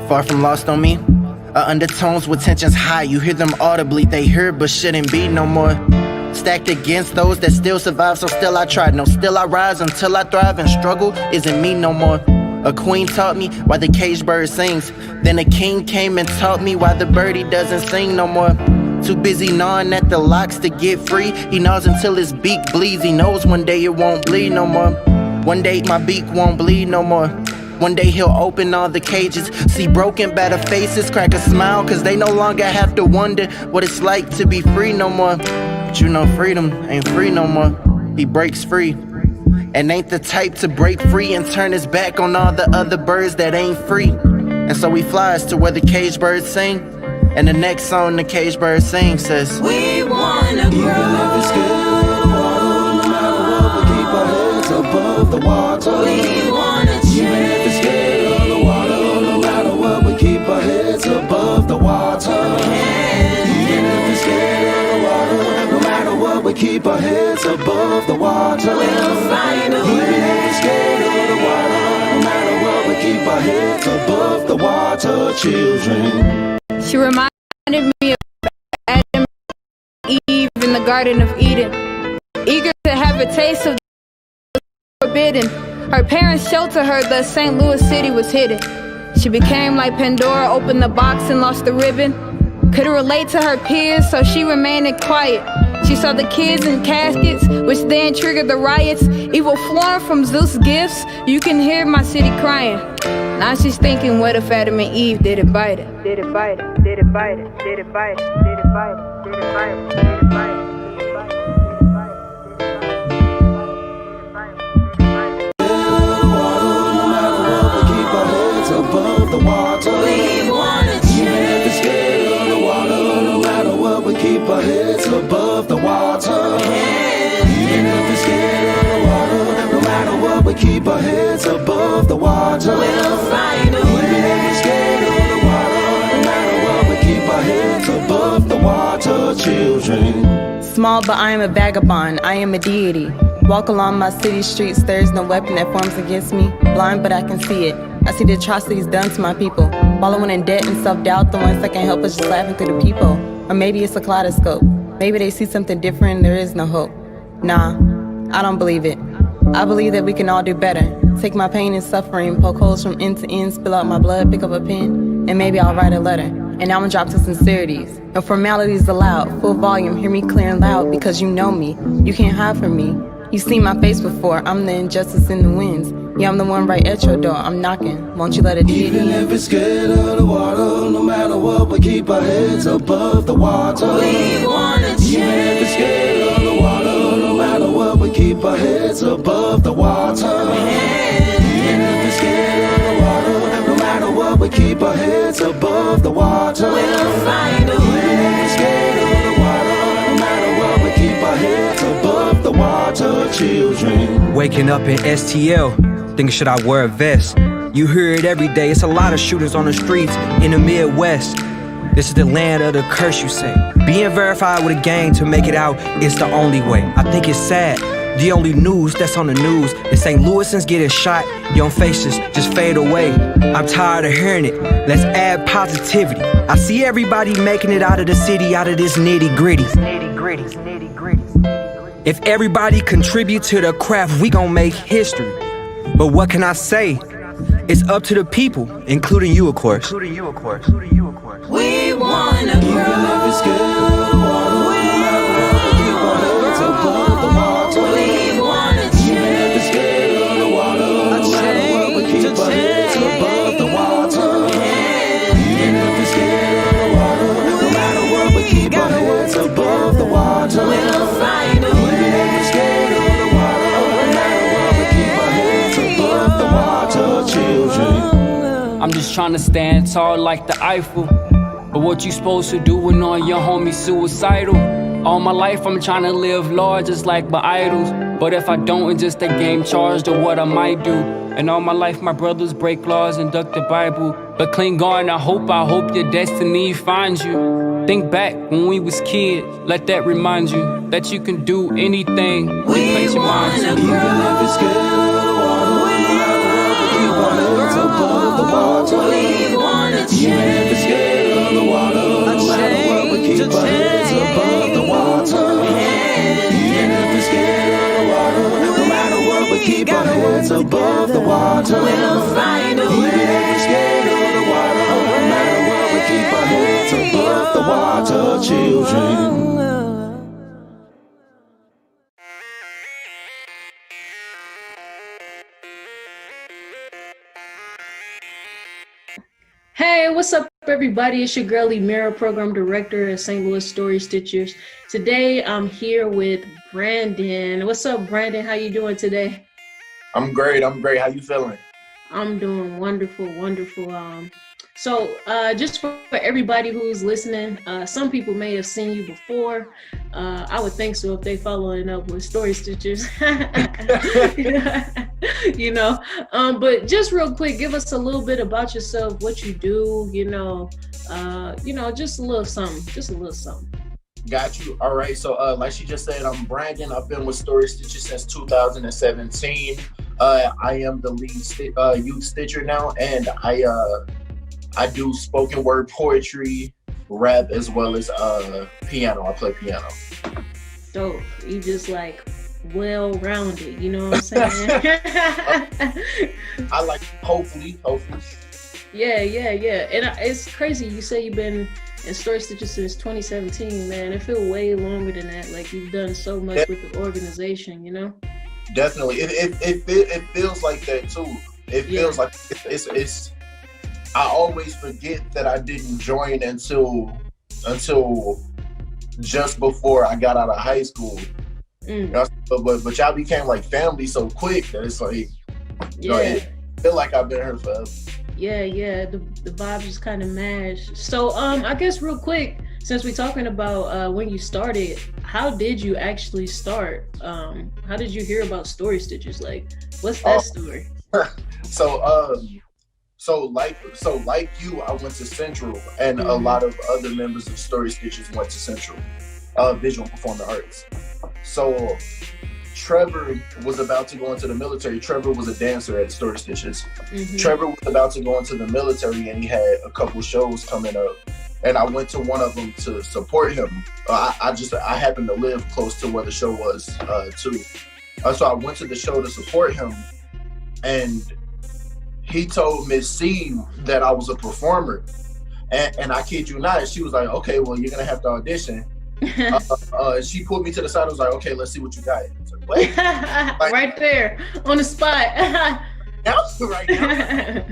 Far from lost on me, undertones with tensions high. You hear them audibly, they heard but shouldn't be no more. Stacked against those that still survive, so still I try. No, still I rise until I thrive, and struggle isn't me no more. A queen taught me why the caged bird sings. Then a king came and taught me why the birdie doesn't sing no more. Too busy gnawing at the locks to get free. He gnaws until his beak bleeds. He knows one day it won't bleed no more. One day my beak won't bleed no more. One day he'll open all the cages, see broken battered faces, crack a smile, cause they no longer have to wonder what it's like to be free no more. But you know freedom ain't free no more. He breaks free and ain't the type to break free and turn his back on all the other birds that ain't free. And so he flies to where the caged birds sing, and the next song the caged birds sing says, we wanna grow. Even if it's scared of the water, no matter what, we keep our heads above the water. We wanna change. Even if it's scared of the water, no matter what, we keep our heads above the water. Even if it's scared of the water, no matter what, we keep our heads above the water. We'll find a way. Even if it's scared of the water, no matter what, we keep our heads above the water, children. She reminded me of Adam and Eve in the Garden of Eden, eager to have a taste of the forbidden. Her parents sheltered her, thus St. Louis City was hidden. She became like Pandora, opened the box and lost the ribbon. Couldn't relate to her peers, so she remained quiet. She saw the kids in caskets, which then triggered the riots. Evil flowing from Zeus' gifts, you can hear my city crying. Now she's thinking, what if Adam and Eve didn't bite it? Did it bite it? Did it bite it? Did it bite it? Did it bite it? Did it bite it? Did it bite it? Above the water. We wanna change. Even if it's scared of the water, no matter what, we keep our heads above the water. Even if it's scared of the water, no matter what, we keep our heads above the water. We'll find a way. Even if it's scared of the water, no matter what, we keep our heads above the water, children. Small, but I am a vagabond, I am a deity. Walk along my city streets, there is no weapon that forms against me. Blind, but I can see it. I see the atrocities done to my people. Wallowing in debt and self-doubt, the ones that can help us just laughing through the people. Or maybe it's a kaleidoscope. Maybe they see something different and there is no hope. Nah, I don't believe it. I believe that we can all do better. Take my pain and suffering, poke holes from end to end, spill out my blood, pick up a pen, and maybe I'll write a letter. And I'ma drop some sincerities. No formalities allowed, full volume, hear me clear and loud, because you know me. You can't hide from me. You've seen my face before, I'm the injustice in the winds. Yeah, I'm the one right at your door, I'm knocking. Won't you let a deity in? Even if it's scared of the water, no matter what, we keep our heads above the water. We wanna change. Even if it's scared of the water, no matter what, we keep our heads above the water. Even if it's scared of the water, no matter what, we keep our heads above the water. We'll find a way. Even if it's scared of the water, no matter what, we keep our heads above the water, children. Waking up in STL, thinking should I wear a vest? You hear it every day, it's a lot of shooters on the streets in the Midwest. This is the land of the curse, you say. Being verified with a gang to make it out is the only way. I think it's sad, the only news that's on the news is St. Louisans getting shot, young faces just fade away. I'm tired of hearing it, let's add positivity. I see everybody making it out of the city, out of this nitty gritty. If everybody contribute to the craft, we gon' make history. But what can I say? It's up to the people, including you, of course. We wanna grow. Even if it's scared of the water, no matter what, we keep our heads above the water. We wanna Even if it's scared of the water, no matter what, we keep our heads above the water. Even if it's scared of the water, no matter what, we keep our heads above the water. We'll find a way. Even if it's scared of the water, no matter what, we keep our heads above the water, children. I'm just trying to stand tall like the Eiffel. But what you supposed to do when all your homies suicidal? All my life I'm trying to live large just like my idols. But if I don't, it's just a game charged of what I might do. And all my life my brothers break laws and duck the Bible. But cling on, I hope your destiny finds you. Think back when we was kids, let that remind you that you can do anything. We wanna grow. Even if it's scared of the water, We wanna grow. We wanna change. even if it's scared of the water, no matter what, we keep our heads above the water. Even if it's scared of the water, no matter what, we keep our heads above the water. We'll find a Even if way. it's scared of the water, no matter what, we keep our heads above the water, children. Hey, what's up, everybody? It's your girl, Emeara, Program Director at St. Louis Story Stitchers. Today, I'm here with Branden. What's up, Branden? How you doing today? I'm great. How you feeling? I'm doing wonderful. So just for everybody who's listening, some people may have seen you before. I would think so if they following up with Story Stitchers. But just real quick, give us a little bit about yourself, what you do, just a little something. Got you. All right. So like she just said, I'm Branden. I've been with Story Stitchers since 2017. I am the lead youth stitcher now, and I do spoken word poetry, rap, as well as piano. I play piano. Dope. You just like well-rounded, you know what I'm saying? I like hopefully. Yeah. And it's crazy. You say you've been in Story Stitchers since 2017, man. It feels way longer than that. Like you've done so much with the organization, you know? Definitely. It feels like that too. It feels like it's I always forget that I didn't join until just before I got out of high school. But y'all became like family so quick that it's like, it feel like I've been here forever. Yeah. The vibes just kind of match. So I guess real quick, since we're talking about when you started, how did you actually start? How did you hear about Story Stitchers? Like, what's that story? So like you, I went to Central, and a lot of other members of Story Stitchers went to Central, Visual Performing Arts. So Trevor was about to go into the military. Trevor was a dancer at Story Stitchers. Trevor was about to go into the military, and he had a couple shows coming up. And I went to one of them to support him. I happened to live close to where the show was too. So I went to the show to support him, and he told Miss C that I was a performer. And I kid you not, she was like, okay, well, you're gonna have to audition. She pulled me to the side and was like, okay, let's see what you got. I was like, what? Like, right there on the spot. right now.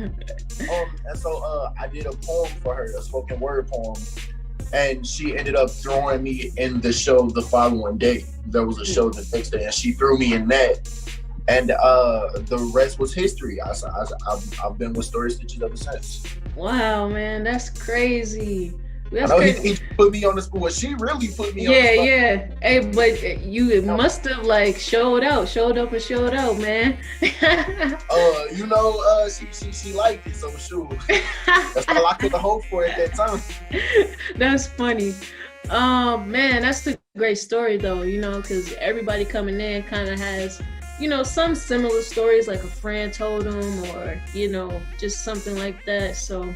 And so I did a poem for her, a spoken word poem, and she ended up throwing me in the show the following day. There was a show the next day, and she threw me in that. And the rest was history. I've been with Story Stitchers ever since. Wow, man, that's crazy. That's crazy. He put me on the spot. Well, she really put me on the spot. Yeah. Hey, but you must have like showed up, man. She liked it, so sure. That's all I could have hoped for at that time. That's funny. Man, that's a great story though, because everybody coming in kind of has, some similar stories, like a friend told them, or, just something like that. So,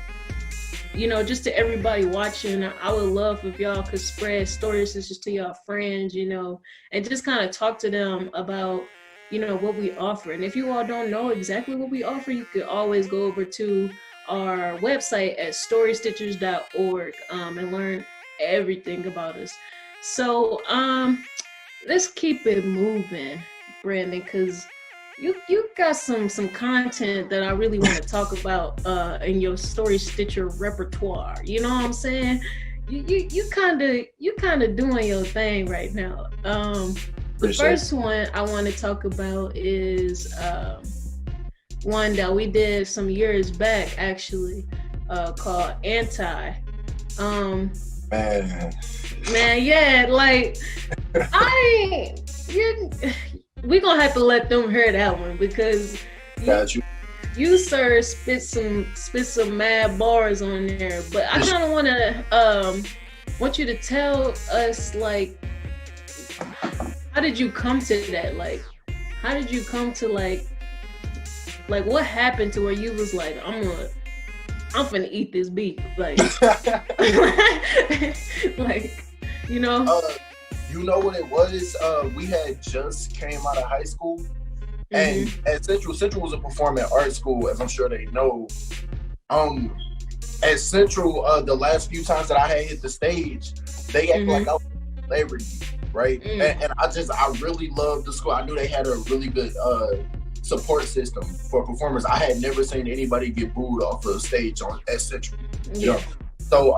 just to everybody watching, I would love if y'all could spread stories just to y'all friends, and just kind of talk to them about, what we offer. And if you all don't know exactly what we offer, you could always go over to our website at storystitchers.org and learn everything about us. So let's keep it moving, Branden, because you got some content that I really want to talk about in your Story Stitcher repertoire. You know what I'm saying? You kind of doing your thing right now. The first one I want to talk about is one that we did some years back, actually, called Anti. Man, yeah, like we gonna have to let them hear that one because got you. you sir spit some mad bars on there, but I kind of want you to tell us like how did you come to that? Like how did you come to like what happened to where you was like I'm finna eat this beef like like you know. You know what it was? We had just came out of high school, and at Central was a performing arts school, as I'm sure they know. At Central, the last few times that I had hit the stage, they acted like I was a celebrity, right? And I really loved the school. I knew they had a really good support system for performers. I had never seen anybody get booed off of the stage at Central. You know? So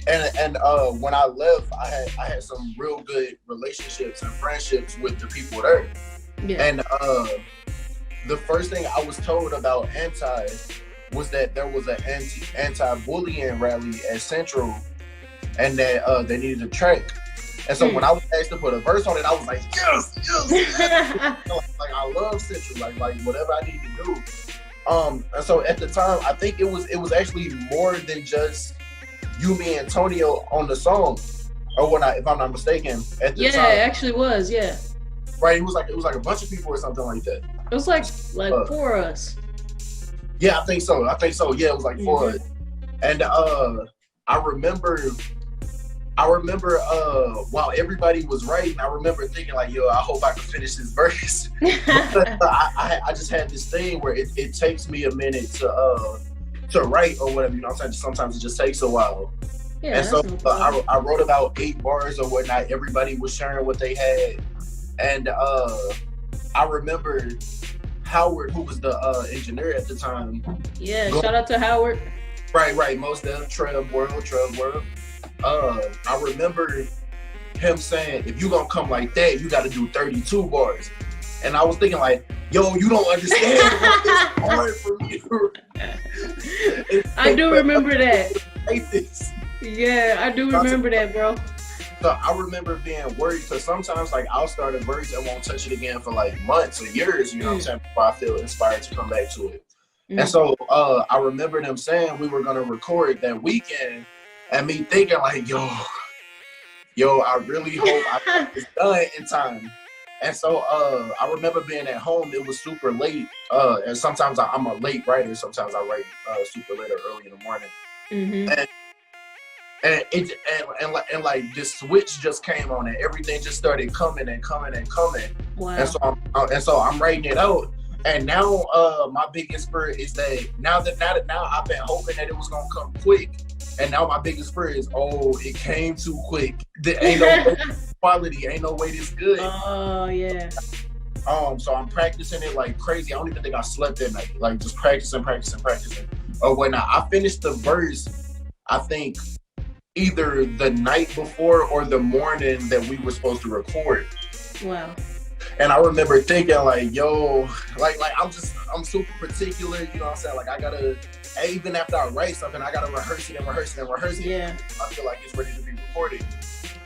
and when I left, I had some real good relationships and friendships with the people there. Yeah. And the first thing I was told about Anti was that there was an anti-bullying rally at Central, and that they needed a track. And so when I was asked to put a verse on it, I was like, yes. Like I love Central, like whatever I need to do. And so at the time, I think it was actually more than just you, me, and Antonio on the song, or whatnot, if I'm not mistaken. At the time, it actually was, yeah. Right, it was like a bunch of people or something like that. It was like for us. Yeah, I think so. Yeah, it was like for us. And I remember while everybody was writing, I remember thinking like, yo, I hope I can finish this verse. I just had this thing where it takes me a minute to write or whatever, you know what I'm saying? Sometimes it just takes a while. Yeah, and so I wrote about 8 bars or whatnot. Everybody was sharing what they had. And I remember Howard, who was the engineer at the time. Yeah, shout out to Howard. Right, most of them, Trev World. I remember him saying, if you gonna come like that, you gotta do 32 bars. And I was thinking like, yo, you don't understand what it's hard for me. I do remember that. Yeah, I do remember that, bro. So I remember being worried because sometimes like I'll start a verse and won't touch it again for like months or years, you know what I'm saying, before I feel inspired to come back to it. And so I remember them saying we were gonna record that weekend, and me thinking like, yo, I really hope I get this done in time. And so I remember being at home, it was super late. And sometimes I'm a late writer. Sometimes I write super late or early in the morning. And like this switch just came on and everything just started coming and coming and coming. Wow. And so I'm writing it out. And now my biggest fear is that now I've been hoping that it was gonna come quick. And now my biggest fear is, it came too quick. There ain't no quality, ain't no way this good. Oh yeah. So I'm practicing it like crazy. I don't even think I slept that night. Like just practicing. Or when I finished the verse, I think either the night before or the morning that we were supposed to record. Wow. And I remember thinking like, yo, like I'm super particular, you know what I'm saying? Like I gotta, even after I write something, I gotta rehearse it. Yeah. I feel like it's ready to be recorded.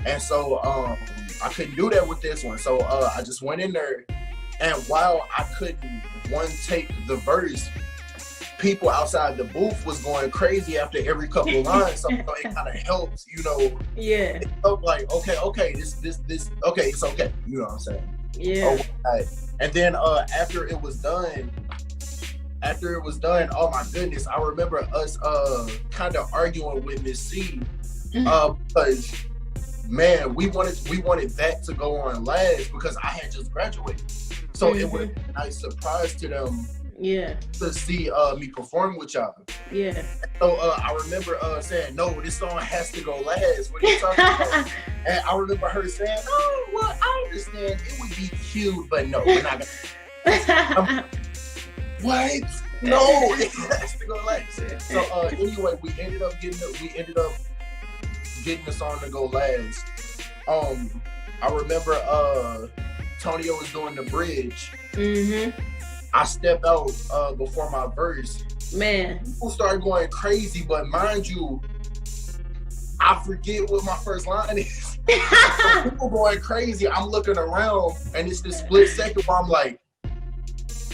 And so I couldn't do that with this one. So I just went in there, and while I couldn't take the verse, people outside the booth was going crazy after every couple of lines. So it kind of helps, you know. Yeah. It felt like, okay, this, okay, it's okay. You know what I'm saying? Yeah. And then after it was done, oh my goodness, I remember us kind of arguing with Miss C because man, we wanted that to go on last because I had just graduated. So it was a nice surprise to them. Yeah. To see me perform with y'all. Yeah. So I remember saying, no, this song has to go last. What are you talking about? And I remember her saying, oh, well, I understand. It would be cute, but no, we're not gonna. What? No, it has to go last. So anyway, we ended up getting the song to go last. I remember Tonio was doing the bridge. I stepped out before my verse. Man, people started going crazy, but mind you, I forget what my first line is. People going crazy. I'm looking around, and it's this split second where I'm like,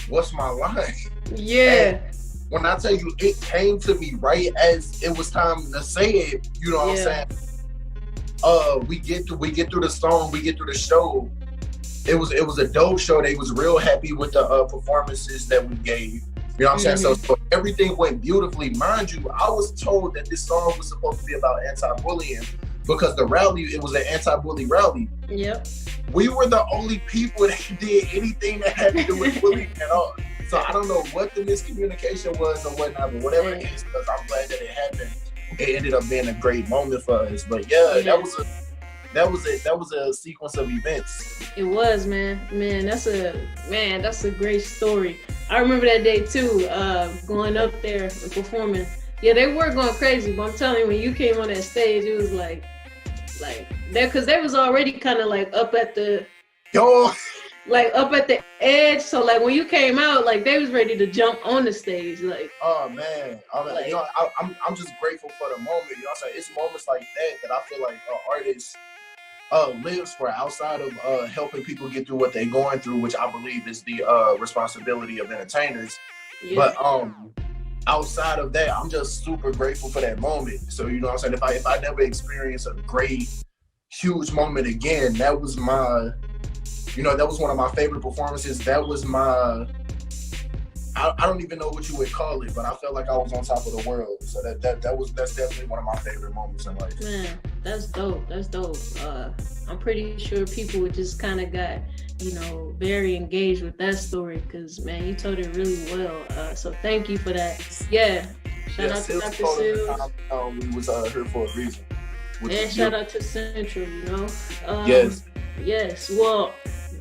what's my line? Yeah. And when I tell you, it came to me right as it was time to say it. You know what I'm saying? We get through the song, we get through the show. It was a dope show. They was real happy with the performances that we gave. You know what I'm saying? So everything went beautifully. Mind you, I was told that this song was supposed to be about anti-bullying because the rally, it was an anti-bully rally. Yep. We were the only people that did anything that had to do with bullying at all. So I don't know what the miscommunication was or whatnot, but whatever it is, because I'm glad that it happened. It ended up being a great moment for us. But yeah, that was a sequence of events. It was, man. That's a great story. I remember that day too, going up there and performing. Yeah, they were going crazy, but I'm telling you, when you came on that stage, it was like that, because they was already kind of like up at the edge. So like when you came out, like they was ready to jump on the stage. Like, oh man, like, you know, I'm just grateful for the moment. You know what I'm saying? It's moments like that I feel like artists lives for, outside of helping people get through what they're going through, which I believe is the responsibility of entertainers. Yeah. But outside of that, I'm just super grateful for that moment. So you know what I'm saying? If I never experience a great, huge moment again, that was my, you know, that was one of my favorite performances. That was my, I don't even know what you would call it, but I felt like I was on top of the world. So that's definitely one of my favorite moments in life. Man, that's dope. I'm pretty sure people would just kind of got, you know, very engaged with that story because, man, you told it really well. So thank you for that. Yeah. Shout out to Dr. Seals. We was here for a reason. And shout out to Central, you know. Yes. Yes. Well,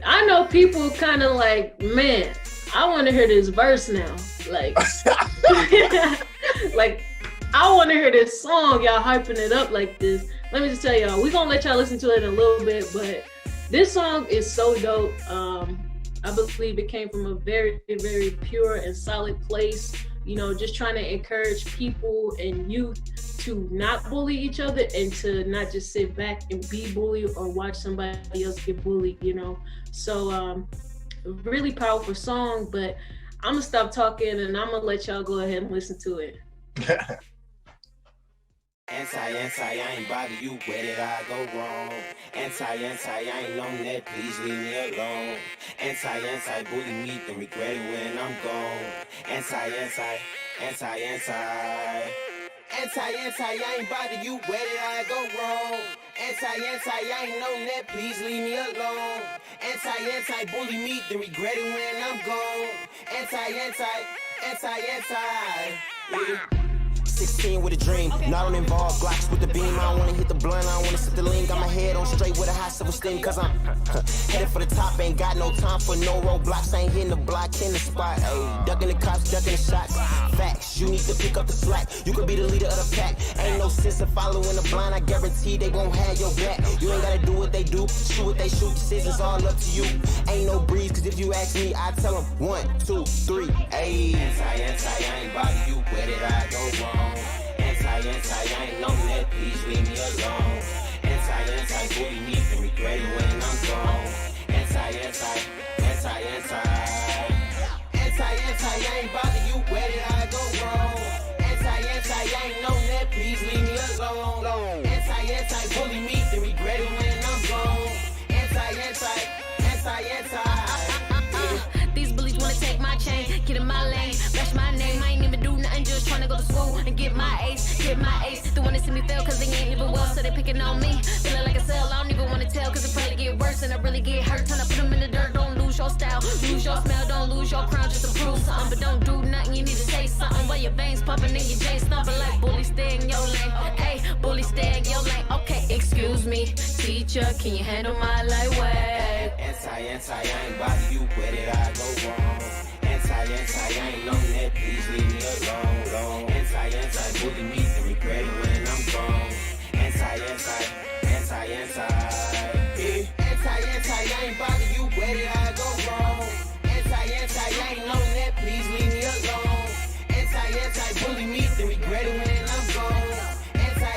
I know people kind of like, man, I want to hear this verse now. Like, like, I want to hear this song. Y'all hyping it up like this. Let me just tell y'all, we're going to let y'all listen to it in a little bit, but this song is so dope. I believe it came from a very, very pure and solid place. You know, just trying to encourage people and youth to not bully each other and to not just sit back and be bullied or watch somebody else get bullied, you know. So, really powerful song, but I'm gonna stop talking and I'm gonna let y'all go ahead and listen to it. Anti, I ain't bother you, where did I go wrong? Anti, I ain't known that, please leave me alone. Anti, bully me, then regret it when I'm gone. Anti, I ain't bother you, where did I go wrong? Anti, I ain't known that, please leave me alone. Anti, bully me, then regret it when I'm gone. Anti, yeah. 16 with a dream, not on involved, Glocks with the beam. I don't wanna hit the blunt, I don't wanna sit the lean. Got my head on straight with a high self-esteem, cause I'm headed for the top. Ain't got no time for no roadblocks. Ain't hitting the block, in the spot. Ayy, ducking the cops, ducking the shots. Facts, you need to pick up the slack. You could be the leader of the pack. Ain't no sense in following the blind. I guarantee they gon' have your back. You ain't gotta do what they do, shoot what they shoot. Decisions all up to you. Ain't no breeze, cause if you ask me, I tell them 1, 2, 3. Ayy, anti, I ain't bother you. Where did I go wrong? Anti, I ain't known that, please leave me alone. Anti, bully me, then regret it when I'm gone. Anti, I ain't bother you, where did I go wrong? Anti, I ain't known that, please leave me alone. Anti, bully me, then regret it when I'm gone. These bullies wanna take my chain, get in my lane, bash my name. I ain't even do nothing, just tryna go to school and get my ace. They wanna see me fail cause they ain't living well, so they picking on me. Feeling like a cell, I don't even wanna tell cause it probably get worse and I really get hurt. Tryna put them in the dirt, don't lose your style, lose your smell, don't lose your crown just to prove something. But don't do nothing, you need to say something. While your veins popping and your J stomping like bully, stay in your lane. Hey, bully, stay in your lane. Okay, excuse me, teacher, can you handle my lightweight? Anti, I ain't bother you, where did I go wrong? Anti, I ain't known that, please leave me alone. Anti, bully me, then regret it when I'm gone. Anti, I ain't bother you, where did I go wrong? Anti, I ain't known that, please leave me alone. Anti, bully me, then regret it when I'm gone. Anti,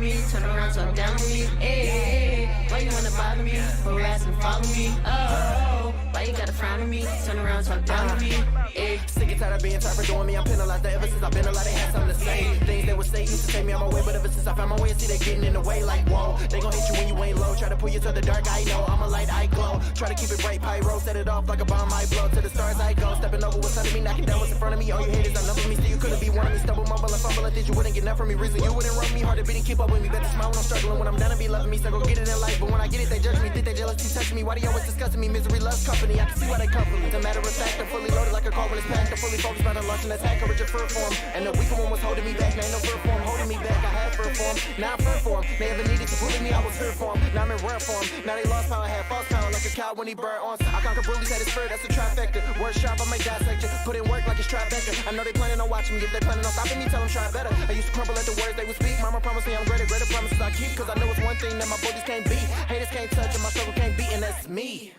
me? Turn around, talk down on me. Hey, why you wanna bother me? Harass and follow me. Oh, why you gotta frown on me? Turn around, talk down on me. Hey, sick and tired of being tired for doing me. I'm penalized ever since I've been alive. They had something to say. Things they would say used to take me on my way, but ever since I found my way, see they getting in the way. Like whoa, they gon' hit you when you ain't low. Try to pull you to the dark. I know I'm a light, I glow. Try to keep it bright, pyro, set it off like a bomb. I blow to the stars. I go, stepping over what's under me, knocking down what's in front of me. All you haters, I number me, still you couldn't be one of me. Stumble, mumble, and fumble, and think you wouldn't get enough from me. Reason you wouldn't run me hard to beat and keep up with me. Better smile when I'm struggling. When I'm done and be loving me, so go get it in life. But when I get it, they judge me, think they jealousy touch me. Why do you always discussing me? Misery loves company. I can see why they come from me. As a matter of fact, I'm fully loaded like a car when it's packed. I'm fully focused on launching attack, courage of fur form. And the weaker one was holding me back. Now ain't no fur form holding me back. I had fur form, now I'm fur form. They ever needed to bully me, I was fur form. Now I'm in rare form. Now they lost power, I had false power like a cow when he burned on. I conquer bullies at his fur, that's a trifecta. Word sharp, I may dissect you. Put in work like it's Tribeca. I know they planning on watching me. If they planning on stopping me, tell them try better. I used to crumble at the words they would speak. Mama promised me I'm greater, greater promises I keep. Cause I know it's one thing that my bullies can't beat. Haters can't touch and my struggle can't beat, and that's me.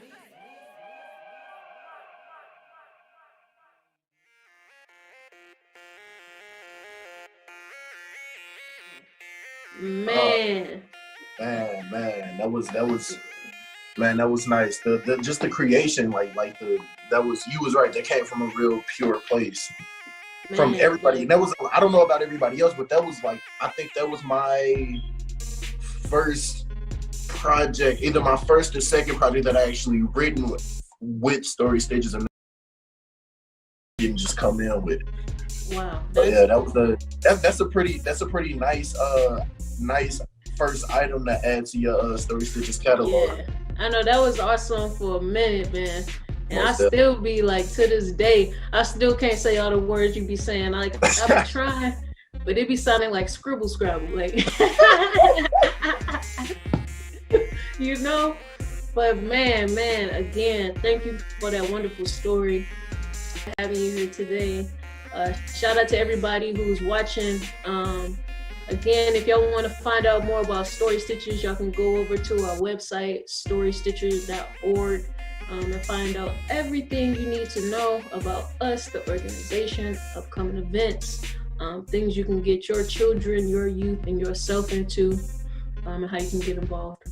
Man. That was nice. The just the creation, that was, you was right. That came from a real pure place from everybody. And that was, I don't know about everybody else, but that was like, I think that was my first project, either my first or second project that I actually written with Story Stitches and didn't just come in with. Wow. But yeah, that's a pretty nice nice first item to add to your Story Stitches catalog. Yeah, I know that was awesome for a minute, man. And I still be like, to this day, I still can't say all the words you be saying. Like, I be trying, but it be sounding like scribble scrabble, like, you know. But man, again, thank you for that wonderful story, having you here today. Shout out to everybody who's watching. Again, if y'all want to find out more about Story Stitches, y'all can go over to our website, storystitches.org, and find out everything you need to know about us, the organization, upcoming events, things you can get your children, your youth, and yourself into, and how you can get involved.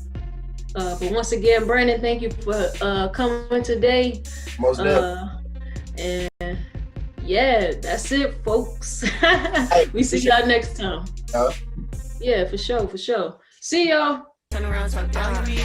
But once again, Brandon, thank you for coming today. Most definitely. And yeah, that's it, folks. We see y'all next time. Yeah, for sure. See y'all. Turn around, talk down to me.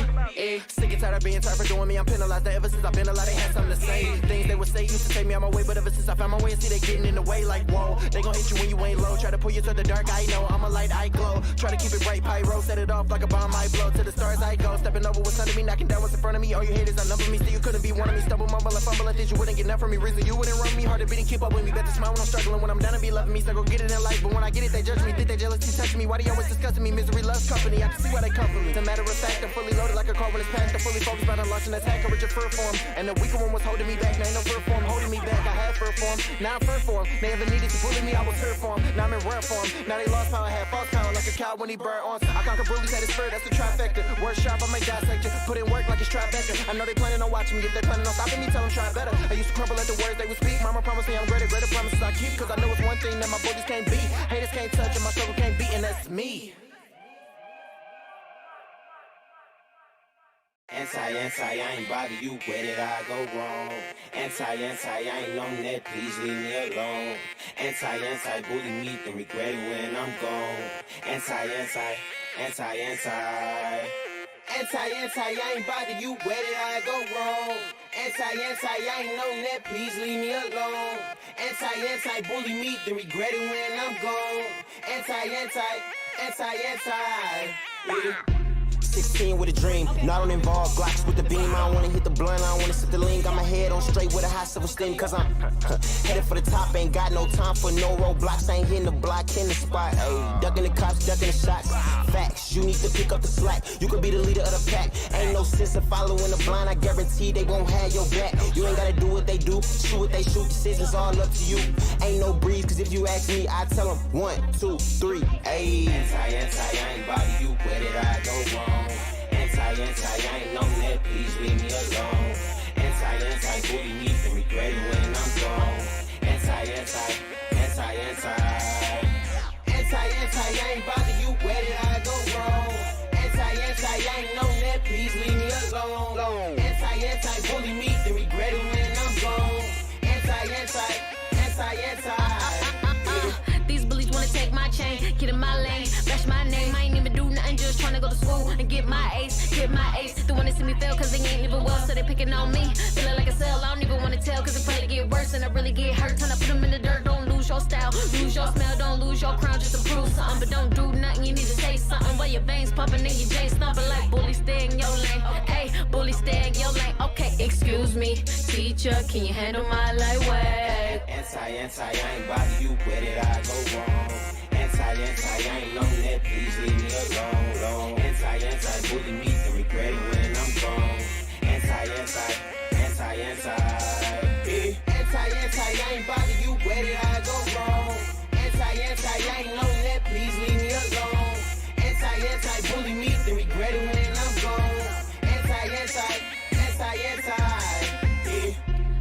Sick and tired of being tired for doing me. I'm penalized ever since I've been alive. They had something to say. Things they would say used to take me on my way, but ever since I found my way, see they getting in the way. Like whoa, they gon' hit you when you ain't low. Try to pull you to the dark. I know I'm a light, I glow. Try to keep it bright, pyro, set it off like a bomb. I blow to the stars. I go, stepping over what's under me, knocking down what's in front of me. All you haters, I number me, still you couldn't be one of me. Stumble, mumble, and fumble, and think you wouldn't get enough from me. Reason you wouldn't run me hard to beat and keep up with me. Better smile when I'm struggling. When I'm down and be loving me, so go get it in life. But when I get it, they judge me, think they jealousy touch me. Why do you always discussing me? Misery loves company. I can see why they come from me. As a matter of fact, I'm fully loaded like a car when it's packed. I'm fully focused on launching attack, courage of fur form. And the weaker one was holding me back. Now ain't no fur form holding me back. I had fur form, now I'm fur form. They ever needed to bully me, I was fur form. Now I'm in rare form. Now they lost power, I had false power like a cow when he burned on. I conquer bullies at his fur, that's a trifecta. Word sharp, I may dissect you. Put in work like it's Tribeca. I know they planning on watching me. If they planning on stopping me, tell them try better. I used to crumble at the words they would speak. Mama promised me I'm greater, greater promises I keep. Cause I know it's one thing that my bullies can't beat. Haters can't touch and my struggle can't beat, and that's me. Anti, I ain't bother you, where did I go wrong? Anti, I ain't on that, please leave me alone. Anti, bully me, then regret it when I'm gone. Anti, I ain't bother you, where did I go wrong? Anti, I ain't on that, please leave me alone. Anti, bully me, then regret it when I'm gone. Anti, yeah. 16 with a dream, not on involved Glocks with the beam. I don't wanna hit the blunt, I don't wanna sit the lean. Got my head on straight with a high self-esteem. Cause I'm headed for the top, ain't got no time for no roadblocks. I ain't hitting the block, in the spot. Ayy, ducking the cops, ducking the shots. Facts, you need to pick up the slack. You could be the leader of the pack. Ain't no sense of following the blind, I guarantee they won't have your back. You ain't gotta do what they do, shoot what they shoot. Decisions all up to you. Ain't no breeze, cause if you ask me, I tell them 1, 2, 3, ayy. Anti, I ain't bother you, where did I go wrong? Anti, I ain't on that, please leave me alone. Anti, bully me, then regret it when I'm gone. Anti, I ain't bother you, where did I go get in my lane, bash my name. I ain't even do nothing, just tryna go to school and get my ace, get my ace. They wanna see me fail cause they ain't living well, so they picking on me. Feeling like a cell, I don't even wanna tell cause it probably get worse and I really get hurt. Time to put them in the dirt, don't lose your style, lose your smell, don't lose your crown just to prove something. But don't do nothing, you need to say something. While your veins pumping and your J's thumping like bully, stay in your lane. Hey, bully, stay in your lane. Okay, excuse me, teacher, can you handle my lightweight? Anti, I ain't bother you, where did I go wrong? Anti, I ain't known that, please leave me alone. Anti, bully me, then regret it when I'm gone. Anti, I ain't bother you, where did I go wrong? Anti, I ain't known that, please leave me alone. Anti, bully me, then regret it when I'm gone. Anti, yeah.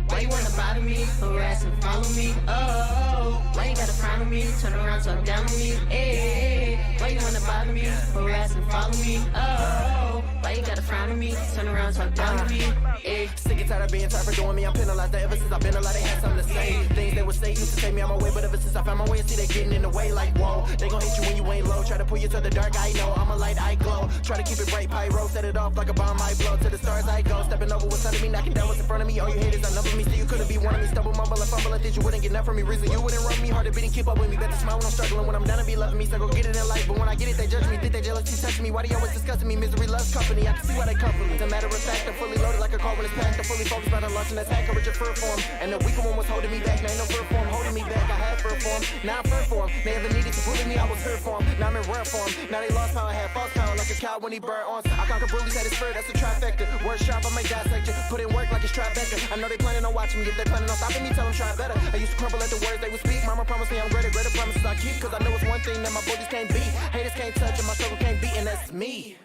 Why you wanna bother me, harass and follow me? Oh, why you gotta frown on me, turn around, talk down on me? Hey, why you wanna bother me, harass and follow me? Oh, why you gotta frown on me, turn around, talk down on me? Hey, Sick and tired of being tired for doing me, I'm penalized. Ever since I've been alive, they had something to say. Things they would say used to take me on my way, but ever since I found my way, I see they getting in the way. Like whoa, they gon' hit you when you ain't low. Try to pull you to the dark, I know I'm a light, I glow. Try to keep it bright, pyro, set it off like a bomb, I blow. To the stars I go, stepping over what's under me, knocking down what's in front of me. All you haters outnumber me, still you couldn't be one of me. Stumble, mumble, and fumble, and think you wouldn't get enough from me. Reason you wouldn't run me hard to beat and keep up with me. Better smile when I'm struggling, when I'm down and be loving me. So go get it in life, but when I get it, they judge me. Think they jealous, keep touching me. Why they always discussing me? Misery loves company, I can see why they come for me. As a matter of fact, I'm fully loaded like a car when it's packed. I'm fully focused about a lunch and attack coverage of fur form. And the weaker one was holding me back. Now ain't no fur form holding me back. I had fur form, now I'm fur form. They ever needed to bully me, I was fur form. Now I'm in rare form. Now they lost power, I had false power like a cow when he burned on. I conquer bullies at his fur, that's a trifecta. Word sharp, I may dissect you. Put in work like it's Tribeca. I know they planning on watching me. If they planning on stopping me, tell them try better. I used to crumble at the words they would speak. Mama promised me I'm greater promises I keep. Cause I know it's one thing that my bullies can't beat. Haters can't touch and my struggle can't beat, and that's me.